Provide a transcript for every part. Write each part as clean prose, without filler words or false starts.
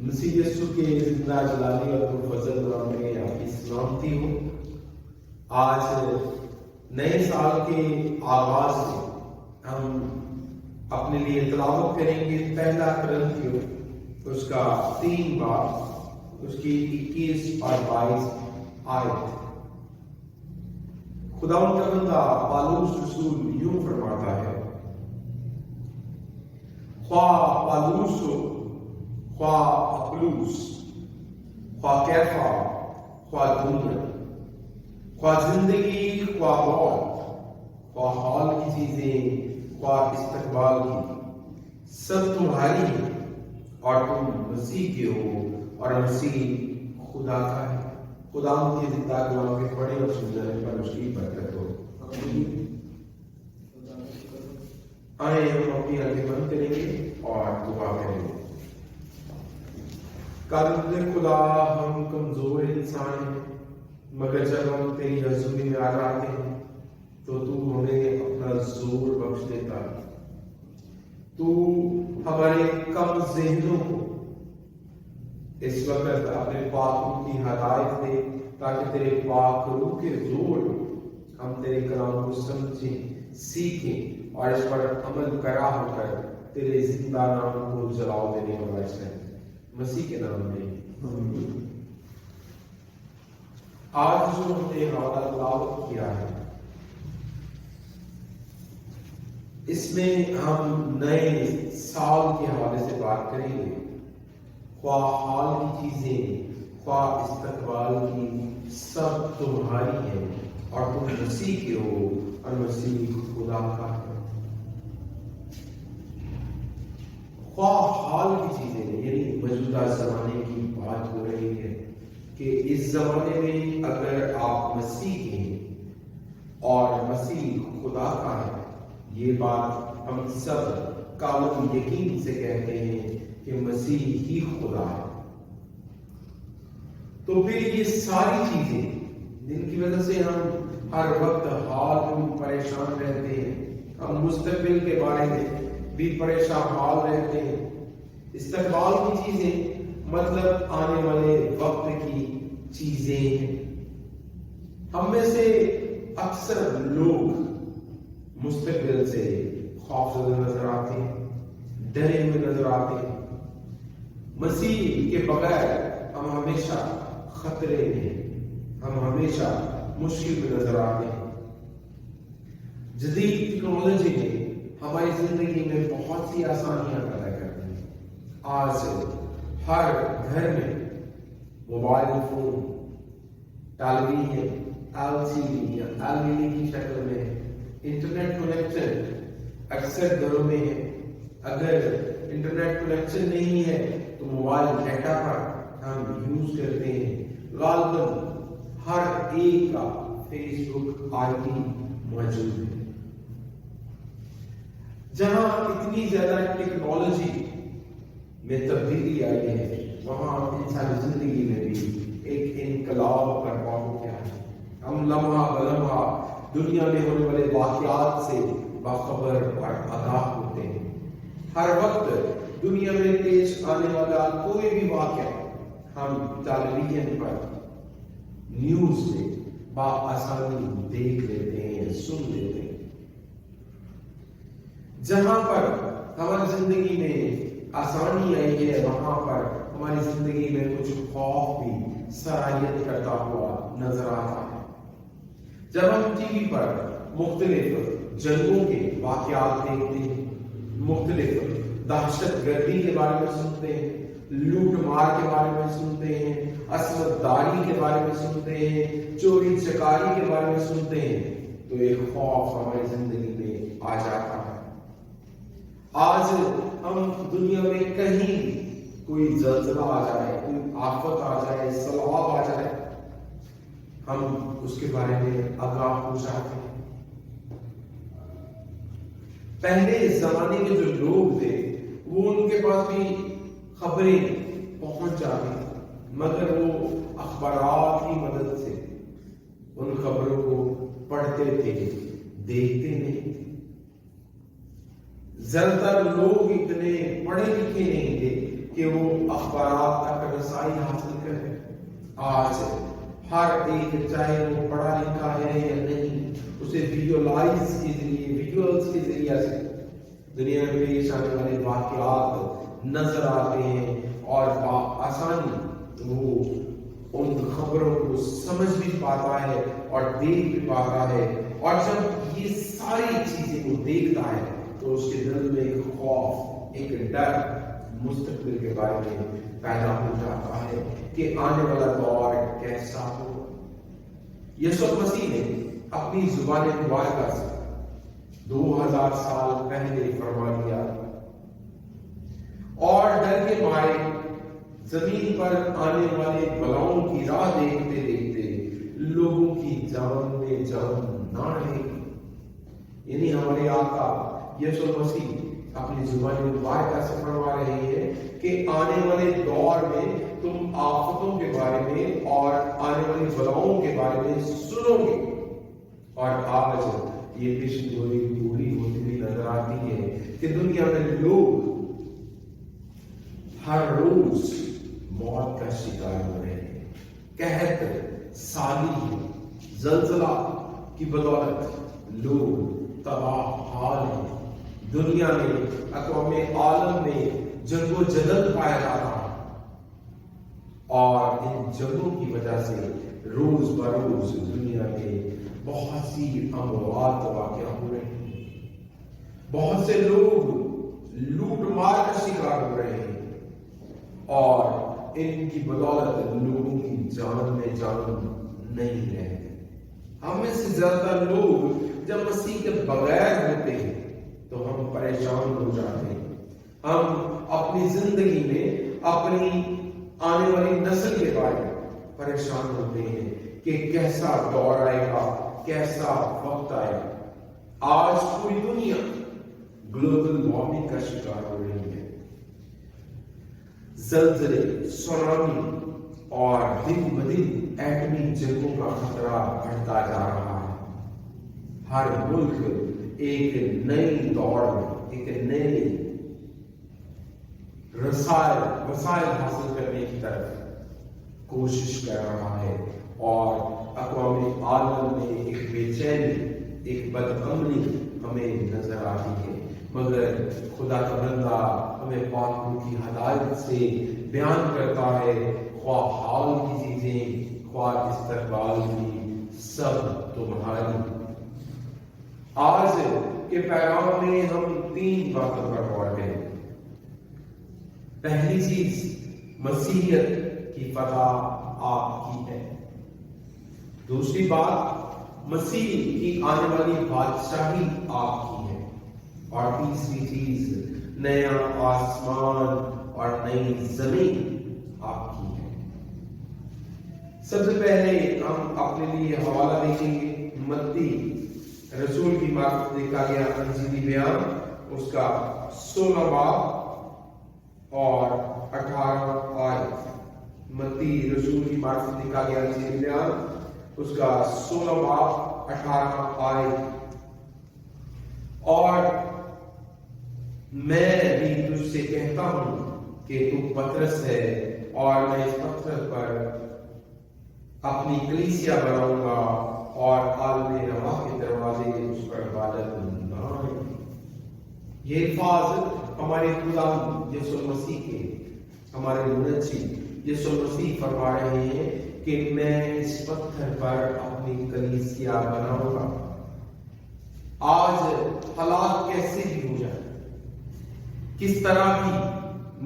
مسیح یسوع کے زندہ جلالی اور پرفضل نام میں آپ کی سلامتی ہو۔ آج نئے سال کے آغاز میں ہم اپنے لیے تلاوت کریں گے پہلا کرنتھیوں اس کا 3 باب، اس کی 21 اور 22 آیت۔ خداوند کا بندہ پالوس رسول یوں فرماتا ہے، خواہ پالوس ہو، خواہ اپلوس، خواہ کیفا، خواہ دنیا، خواہ زندگی، خواہ موت، خواہ حال کی چیزیں، خواہ استقبال کی، سب تمہاری ہیں اور تم مسیح کے ہو اور مسیح خدا کا ہے۔ خدا ان کے زندہ کلام کے پڑھے اور سن جانے پر اس کی برکت ہو۔ آئے ہم اپنی آنکھیں بند کریں گے اور دعا کریں گے۔ قابل خدا، ہم کمزور انسان ہیں، مگر جب ہم تیری حضوری میں آ جاتے ہیں تو ہمیں اپنا زور بخش دیتا ہے۔ تو ہمارے کم ذہنوں کو اس وقت اپنے پاک کی ہدایت دے تاکہ تیرے پاک روح کے زور ہم تیرے کلام کو سمجھیں، سیکھیں اور اس پر عمل کرا ہو کر تیرے زندہ نام کو جلال دینے کا باعث ہے، مسیح کے نام میں۔ آج جو ہم نے حوالہ تلاوت کیا ہے، اس میں ہم نئے سال کے حوالے سے بات کریں گے۔ خواہ حال کی چیزیں، خواہ استقبال کی، سب تمہاری ہیں اور تم مسیح کے ہو اور مسیح خدا کا ہے۔ خواہ حال کی چیزیں یعنی موجودہ زمانے کی بات ہو رہی ہے کہ اس زمانے میں اگر آپ مسیح کے ہیں اور مسیح خدا کا ہے، یہ بات ہم سب کامل یقین سے کہتے ہیں کہ مسیح ہی خدا ہے۔ تو پھر یہ ساری چیزیں جن کی وجہ سے ہم ہر وقت حال میں پریشان رہتے ہیں، ہم مستقبل کے بارے میں بھی پریشان حال رہتے ہیں، استقبال کی چیزیں مطلب آنے والے وقت کی چیزیں ہیں۔ ہم میں سے اکثر لوگ مستقبل سے خوفزدہ نظر آتے ہیں، ڈرے ہوئے نظر آتے ہیں۔ مسیح کے بغیر ہم ہمیشہ خطرے میں، ہم ہمیشہ مشکل میں نظر آتے ہیں۔ جدید ٹیکنالوجی نے ہماری زندگی میں بہت سی آسانیاں پیدا کر دی ہیں۔ آج ہر گھر میں موبائل فون، ٹیلی ویژن، LCD یا LED کی شکل میں انٹرنیٹ کنیکشن اکثر گھروں میں ہے۔ اگر انٹرنیٹ کنیکشن نہیں ہے تو موبائل ڈیٹا پر ہم یوز کرتے ہیں۔ غالباً ہر ایک کا فیس بک ID موجود ہے۔ جہاں اتنی زیادہ ٹیکنالوجی میں تبدیلی آئی ہے، وہاں انسانی زندگی میں بھی ایک انقلاب برپا ہو گیا ہے۔ ہم لمحہ بلمحہ دنیا میں ہونے والے واقعات سے باخبر اور آگاہ ہوتے ہیں۔ ہر وقت دنیا میں پیش آنے والا کوئی بھی واقعہ ہم ٹیلی ویژن پر، نیوز میں بآسانی دیکھ لیتے ہیں، سن لیتے ہیں۔ جہاں پر ہماری زندگی میں آسانی آئی ہے، وہاں پر ہماری زندگی میں کچھ خوف بھی سرایت کرتا ہوا نظر آتا ہے۔ جب ہم ٹی وی پر مختلف جنگوں کے واقعات دیکھتے ہیں، مختلف دہشت گردی کے بارے میں سنتے ہیں، لوٹ مار کے بارے میں سنتے ہیں، عصمت داری کے بارے میں سنتے ہیں، چوری چکاری کے بارے میں سنتے ہیں، تو ایک خوف ہماری زندگی میں آ جاتا ہے۔ آج ہم دنیا میں کہیں کوئی زلزلہ آ جائے، کوئی آفت آ جائے، سیلاب آ جائے، ہم اس کے بارے میں آگاہ ہو جاتے ہیں۔ پہلے زمانے کے جو لوگ تھے وہ ان کے پاس بھی خبریں پہنچ جاتی تھیں، مگر وہ اخبارات کی مدد سے ان خبروں کو پڑھتے تھے، دیکھتے نہیں تھے۔ زیادہ تر لوگ اتنے پڑھے لکھے نہیں تھے کہ وہ اخبارات تک رسائی حاصل کرے۔ آج ہر ایک چاہے وہ پڑھا لکھا ہے یا نہیں، اسے ویژولائز کے ذریعے، ویژولز کے ذریعے سے دنیا میں پیش آنے والے واقعات نظر آتے ہیں اور آسانی وہ ان خبروں کو سمجھ بھی پاتا ہے اور دیکھ بھی پاتا ہے۔ اور جب یہ ساری چیزیں وہ دیکھتا ہے تو اس کے دل میں ایک خوف، ایک ڈر مستقبل کے بارے میں پیدا ہو جاتا ہے کہ آنے والا دور کیسا ہو۔ یسوع مسیح نے اپنی زبان مبارکہ سے 2000 سال پہلے فرما دیا اور ڈر کے مارے زمین پر آنے والے بلاؤں کی راہ دیکھتے دیکھتے لوگوں کی جان میں جان نہ رہے۔ یعنی ہمارے آقا یسوع مسیح اپنی زبان مبارکہ سے فرما رہے ہیں کہ آنے والے دور میں تم آفتوں کے بارے میں اور آنے والی بلاؤں کے بارے میں سنو گے۔ اور آج یہ پیشن گوئی پوری ہوتی ہوئی نظر آتی ہے کہ دنیا میں لوگ ہر روز موت کا شکار ہو رہے ہیں۔ قحط، سالی، زلزلہ کی بدولت لوگ تباہ حال ہیں۔ دنیا میں، اقوام عالم میں جنگ و جدل پایا جا رہا ہے اور ان جنگوں کی وجہ سے روز بروز دنیا میں بہت سی اموات واقع ہو رہے ہیں۔ بہت سے لوگ لوٹ مار کا شکار ہو رہے ہیں اور ان کی بدولت لوگوں کی جان میں جان نہیں رہتی۔ ہم میں سے زیادہ تر لوگ جب مسیح کے بغیر ہوتے ہیں تو ہم پریشان ہو جاتے ہیں۔ ہم اپنی زندگی میں اپنی آنے والی نسل کے بارے میں پریشان ہوتے ہیں کہ کیسا دور آئے گا، کیسا وقت آئے گا۔ آج پوری دنیا گلوبل وارمنگ کا شکار ہو رہی ہے۔ زلزلے، سونامی اور دن بدن ایٹمی جنگوں کا خطرہ بڑھتا جا رہا ہے۔ ہر ملک ایک نئی دور میں، ایک نئے وسائل حاصل کرنے کی طرف کوشش کر رہا ہے اور اقوام عالم میں ایک بے چینی، ایک بدامنی ہمیں نظر آتی ہے۔ مگر خدا کا بندہ ہمیں پاک روح کی ہدایت سے بیان کرتا ہے، خواہ حال کی چیزیں، خواہ استقبال کی، سب تمہاری۔ آج کے پیغام میں ہم 3 باتوں پر غور کریں۔ پہلی چیز، مسیحیت کی فتح آپ کی ہے۔ دوسری بات، مسیح کی آنے والی بادشاہی آپ کی ہے۔ اور تیسری چیز، نیا آسمان اور نئی زمین آپ کی ہے۔ سب سے پہلے ہم اپنے لیے حوالہ دیکھیں گے متی رسول کی معرفت دیکھا گیا انجیلی بیان، اس کا 16 باب اور 18 آیت۔ متی رسول کی معرفت دیکھا گیا انجیلی بیان، اس کا 16 باب 18 آیت۔ اور میں بھی تجھ سے کہتا ہوں کہ تو پترس ہے اور میں اس پتھر پر اپنی کلیسیا بناؤں گا اور عالم نوا کے دروازے اس پر غالب نہ آئیں گے۔ یہ الفاظ ہمارے خدا یسوع مسیح کے، ہمارے منجی یسوع مسیح فرما رہے ہیں کہ میں اس پتھر پر اپنی کلیسیا بناؤں گا۔ آج حالات کیسے بھی ہو جائیں، کس طرح کی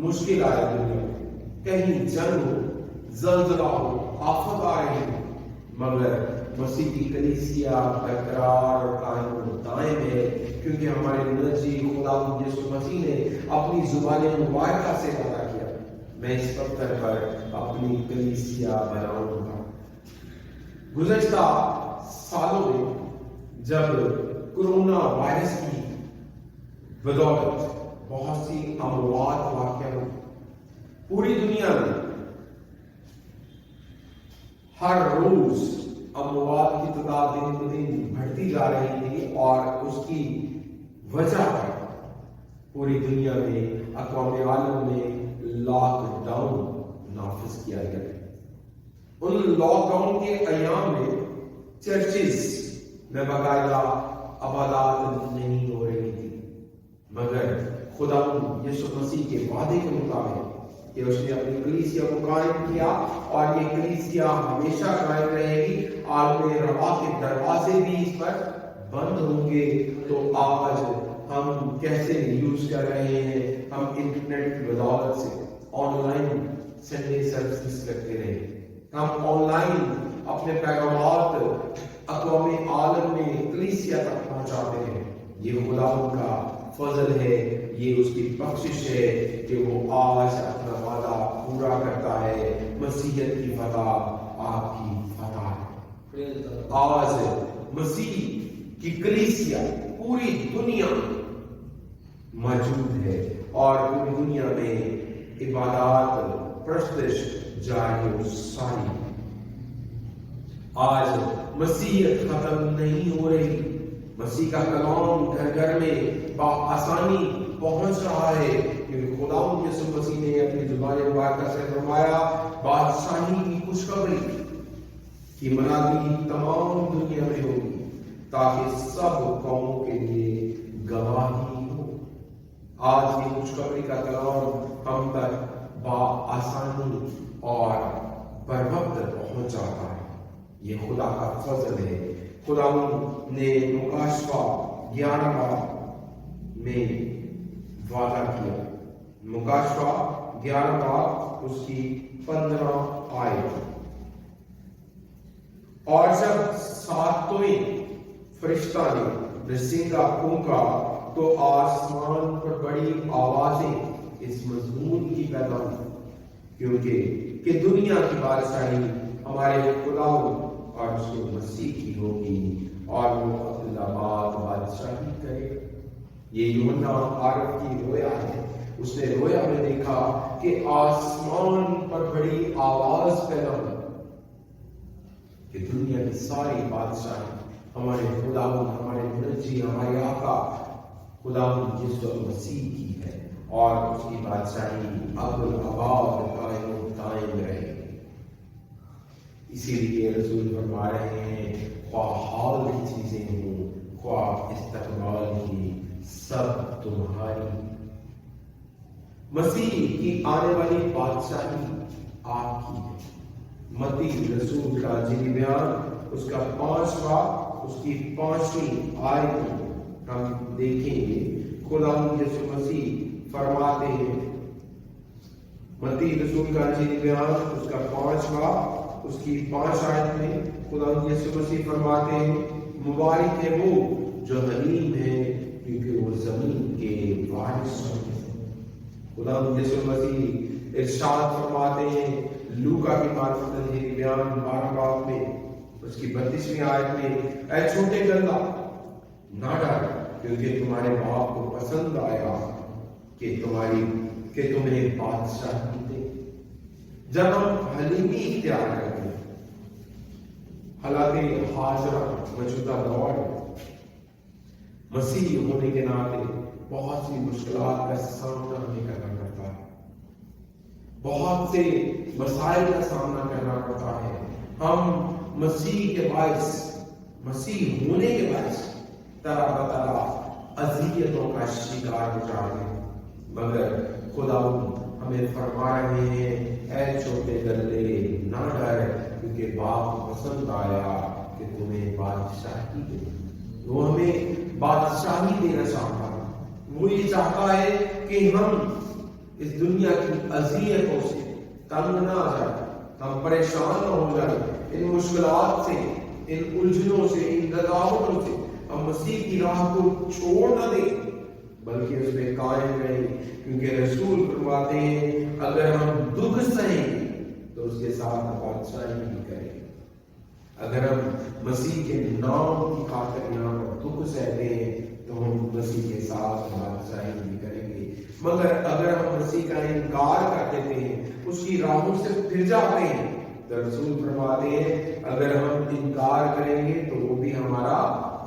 مشکل آئے دنیا میں، کہیں جنگ ہو، زلزلہ ہو، آفت آ رہی ہو، مگر مسیح کی کلیسیا برقرار اور قائم و دائم ہے، کیونکہ ہمارے منجی خدا یسوع مسیح نے اپنی زبان مبارکہ سے وعدہ کیا، میں اس پتھر پر اپنی کلیسیا بناؤں گا۔ گزشتہ سالوں میں جب کورونا وائرس کی بدولت بہت سی اموات واقع ہوئی، پوری دنیا میں ہر روز اموات کی تعداد دن بدن بڑھتی جا رہی تھی اور اس کی وجہ پر پوری دنیا میں، اقوام عالم میں لاک ڈاؤن نافذ کیا گیا. ان لاک ڈاؤن کے ایام میں چرچز میں باقاعدہ عبادات نہیں ہو رہی تھی، مگر خدا یسوع مسیح کے وعدے کے مطابق کہ اس نے اپنی کلیسیا کو قائم کیا اور یہ کلیسیا ہمیشہ قائم رہے گی. عالم روا کے دروازے بھی اس پر بند ہوں گے. تو آج ہم کیسے یوز کر رہے ہیں؟ ہم انٹرنیٹ کی بدولت سے آن لائن سنڈے سروسز کرتے رہے. ہم آن لائن اپنے پیغامات اقوام عالم میں کلیسیا تک پہنچاتے ہیں. یہ خدا کا فضل ہے، یہ اس کی بخشش ہے کہ وہ آج اپنا وعدہ پورا کرتا ہے. مسیحیت کی فتح آپ کی فتح ہے. آج مسیح کی کلیسیا پوری دنیا میں موجود ہے اور پوری دنیا میں عبادات پرستش جاری و ساری. آج مسیحیت ختم نہیں ہو رہی. مسیح کا کلام گھر گھر میں بآسانی پہنچ رہا ہے، کیونکہ خدا یسوع مسیح نے اپنی زبان مبارکہ سے فرمایا بادشاہی کی خوشخبری کی منادی تمام دنیا میں ہوگی تاکہ سب قوموں کے لیے گواہی ہو. آج کی خوشخبری کا کلام ہم تک بآسانی اور بر وقت پہنچ جاتا ہے. یہ خدا کا فضل ہے. خدا نے مکاشفہ 11 میں وعدہ کیا. مکاشفہ 11 اس کی 15 آیت. اور جب ساتویں فرشتہ نے نسنگا پھونکا تو آسمان پر بڑی آوازیں اس مضمون کی پیدا ہوئی، کیونکہ کہ دنیا کی بادشاہی ہمارے خدا اور اس کے مسیح کی ہوگی اور وہ اپنا آباد بادشاہی کرے. یہ یوحنا عارف کی رویا ہے. اس نے رویا میں دیکھا کہ آسمان پر بڑی آواز پیدا ہوئی کہ دنیا کی ساری بادشاہی ہمارے خدا، ہمارے منجی، ہمارے آقا خدا یسوع مسیح کی ہے اور اس کی بادشاہی اب آباد قائم و دائم رہے گی. اسی لیے رسول فرما رہے ہیں خواہ حال کی چیزیں ہوں خواہ استقبال کی، سب تمہاری. مسیح کی آنے والی بادشاہی آپ کی ہے. متی رسول کا انجیلی بیان اس کا 5واں اس کی 5ویں آیت ہم دیکھیں گے. خدا یسوع مسیح فرماتے ہیں، متی رسول کا انجیلی بیان اس کا 5واں اس کی 5 آیت میں خدا یسوع مسیح فرماتے ہیں مبارک ہے وہ جو حلیم ہے کیونکہ وہ زمین کے وارث ہیں. خدا یسوع مسیح ارشاد فرماتے ہیں لوکا کی معرفت انجیل بیان 12 باب میں اس کی 32ویں آیت میں اے چھوٹے گندا نہ ڈر کیونکہ تمہارے باپ کو پسند آیا کہ تمہیں بادشاہی دے. جب ہم حلیمی اختیار کرتے ہیں، حالات حاضرہ موجودہ دور مسیح ہونے کے ناطے بہت سی مشکلات کا سامنا ہمیں کرنا پڑتا ہے، بہت سے مسائل کا سامنا کرنا پڑتا ہے. ہم مسیح کے باعث، مسیح ہونے کے باعث طرح طرح اذیتوں کا شکار ہو جاتے ہیں، مگر خدا ہمیں فرما رہے ہیں اے چھوٹے گلے نہ ڈر کیونکہ باپ پسند آیا کہ تمہیں بادشاہی دے. وہ ہمیں بادشاہی دینا چاہتا ہے. وہ یہ چاہتا ہے کہ ہم اس دنیا کی اذیتوں سے تنگ نہ آ جائیں، ہم پریشان نہ ہو جائیں. ان مشکلات سے، ان الجھنوں سے، ان رکاوٹوں سے ہم مسیح کی راہ کو چھوڑ نہ دیں بلکہ اس میں قائم رہیں، کیونکہ رسول فرماتے ہیں اگر ہم دکھ سہیں گے تو اس کے ساتھ بادشاہی بھی کریں گے. اگر ہم مسیح کے نام کی خاطر یہاں پر دکھ سہتے ہیں تو ہم مسیح کے ساتھ بادشاہی بھی کریں گے. مگر اگر ہم مسیح کا انکار کر دیتے ہیں، اس کی راہوں سے پھر جاتے ہیں، تو رسول فرماتے ہیں اگر ہم انکار کریں گے تو وہ بھی ہمارا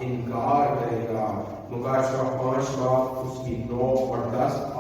انکار کرے گا. مکاشفہ 5 باب اس کی 9 اور 10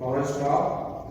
5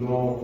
9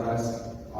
10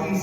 30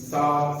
7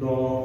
9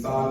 7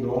9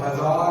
1000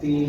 3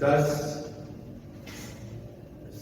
10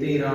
13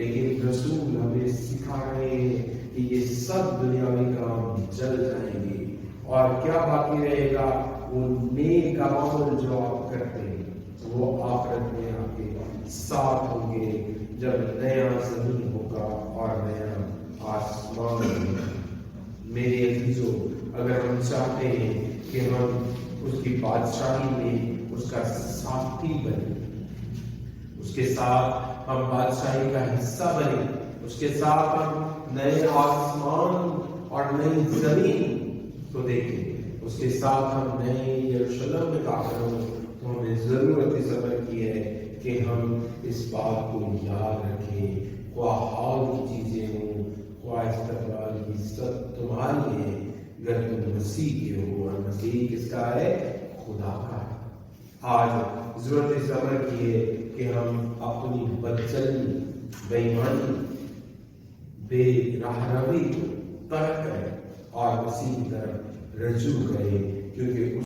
لیکن رسول ہمیں سکھا رہے ہیں کہ یہ سب دنیاوی کام چل جائیں گے اور کیا باقی رہے گا؟ وہ نیک اعمال جو آپ کرتے ہیں وہ آخرت میں آپ کے ساتھ ہوں گے، جب نیا زمین ہوگا اور نیا آسمان ہوگا۔ میرے عزیزو، اگر ہم چاہتے ہیں کہ ہم اس کی بادشاہی میں اس کا ساتھی بنے، اس کے ساتھ ہم بادشاہی کا حصہ بنے، اس کے ساتھ ہم نئے آسمان اور نئی زمین کو دیکھیں، اس کے ساتھ ہم نئے یروشلم میں داخل ہوں، تو ہمیں ضرورت اس عمل کی ہے کہ ہم اس بات کو یاد رکھیں، خواہ حال کی چیزیں ہوں، خواہ استقبال کی سب تمہاری ہے، اگر تم مسیح کے ہو، اور مسیح کس کا ہے؟ خدا کا ہے۔ آج ضرورت اس عمل کی ہے کہ ہم اپنی بدچلنی، بے ایمانی، بے راہ روی کو ترک کریں اور مسیح کی طرف رجوع کریں، کیونکہ